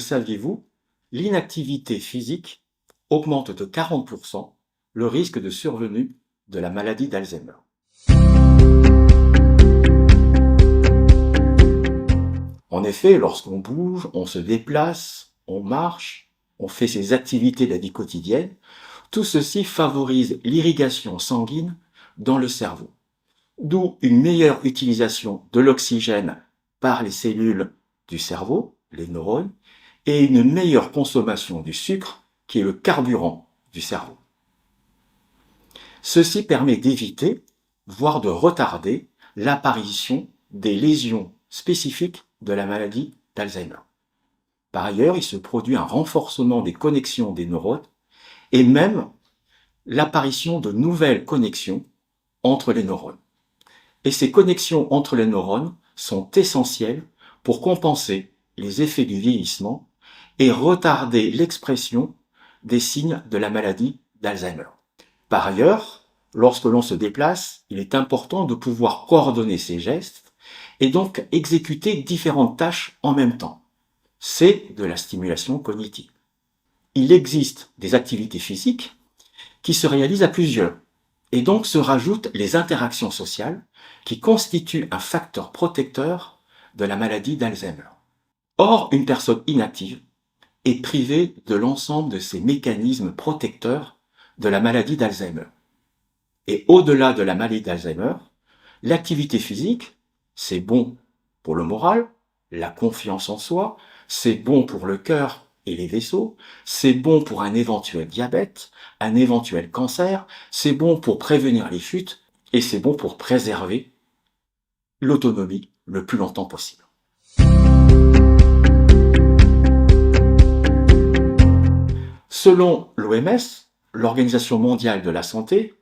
saviez-vous, l'inactivité physique augmente de 40% le risque de survenue de la maladie d'Alzheimer. En effet, lorsqu'on bouge, on se déplace, on marche, on fait ses activités de la vie quotidienne, tout ceci favorise l'irrigation sanguine dans le cerveau, d'où une meilleure utilisation de l'oxygène par les cellules du cerveau, les neurones, et une meilleure consommation du sucre, qui est le carburant du cerveau. Ceci permet d'éviter, voire de retarder, l'apparition des lésions spécifiques de la maladie d'Alzheimer. Par ailleurs, il se produit un renforcement des connexions des neurones et même l'apparition de nouvelles connexions entre les neurones. Et ces connexions entre les neurones sont essentielles pour compenser les effets du vieillissement et retarder l'expression des signes de la maladie d'Alzheimer. Par ailleurs, lorsque l'on se déplace, il est important de pouvoir coordonner ses gestes et donc exécuter différentes tâches en même temps. C'est de la stimulation cognitive. Il existe des activités physiques qui se réalisent à plusieurs, et donc se rajoutent les interactions sociales qui constituent un facteur protecteur de la maladie d'Alzheimer. Or, une personne inactive est privée de l'ensemble de ces mécanismes protecteurs de la maladie d'Alzheimer. Et au-delà de la maladie d'Alzheimer, l'activité physique, c'est bon pour le moral, la confiance en soi, c'est bon pour le cœur et les vaisseaux, c'est bon pour un éventuel diabète, un éventuel cancer, c'est bon pour prévenir les chutes et c'est bon pour préserver l'autonomie le plus longtemps possible. Selon l'OMS, l'Organisation mondiale de la santé,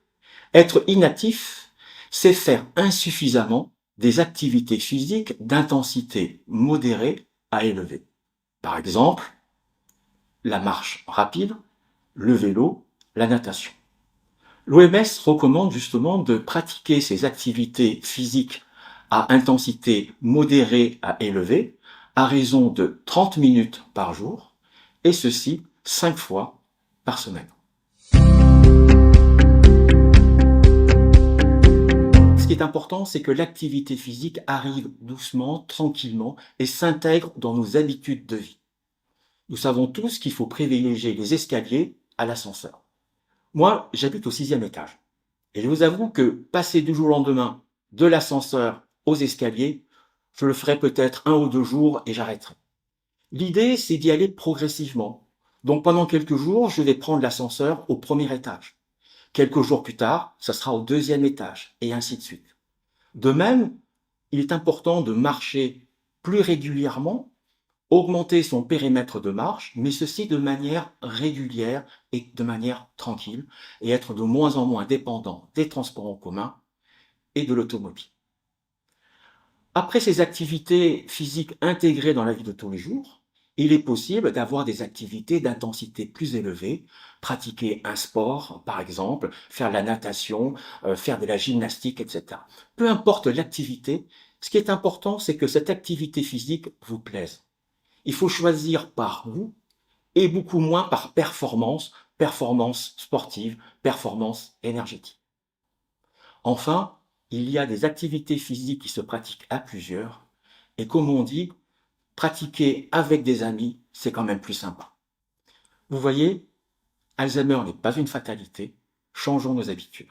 être inactif, c'est faire insuffisamment des activités physiques d'intensité modérée à élevée. Par exemple, la marche rapide, le vélo, la natation. L'OMS recommande justement de pratiquer ces activités physiques à intensité modérée à élevée à raison de 30 minutes par jour, et ceci 5 fois par semaine. Ce qui est important, c'est que l'activité physique arrive doucement, tranquillement et s'intègre dans nos habitudes de vie. Nous savons tous qu'il faut privilégier les escaliers à l'ascenseur. Moi, j'habite au 6e étage. Et je vous avoue que passer du jour au lendemain de l'ascenseur aux escaliers, je le ferai peut-être 1 ou 2 jours et j'arrêterai. L'idée, c'est d'y aller progressivement. Donc pendant quelques jours, je vais prendre l'ascenseur au 1er étage. Quelques jours plus tard, ça sera au 2e étage, et ainsi de suite. De même, il est important de marcher plus régulièrement, augmenter son périmètre de marche, mais ceci de manière régulière et de manière tranquille, et être de moins en moins dépendant des transports en commun et de l'automobile. Après ces activités physiques intégrées dans la vie de tous les jours, il est possible d'avoir des activités d'intensité plus élevée, pratiquer un sport, par exemple, faire de la natation, faire de la gymnastique, etc. Peu importe l'activité, ce qui est important, c'est que cette activité physique vous plaise. Il faut choisir par goût et beaucoup moins par performance sportive, performance énergétique. Enfin, il y a des activités physiques qui se pratiquent à plusieurs et comme on dit, pratiquer avec des amis, c'est quand même plus sympa. Vous voyez, Alzheimer n'est pas une fatalité, changeons nos habitudes.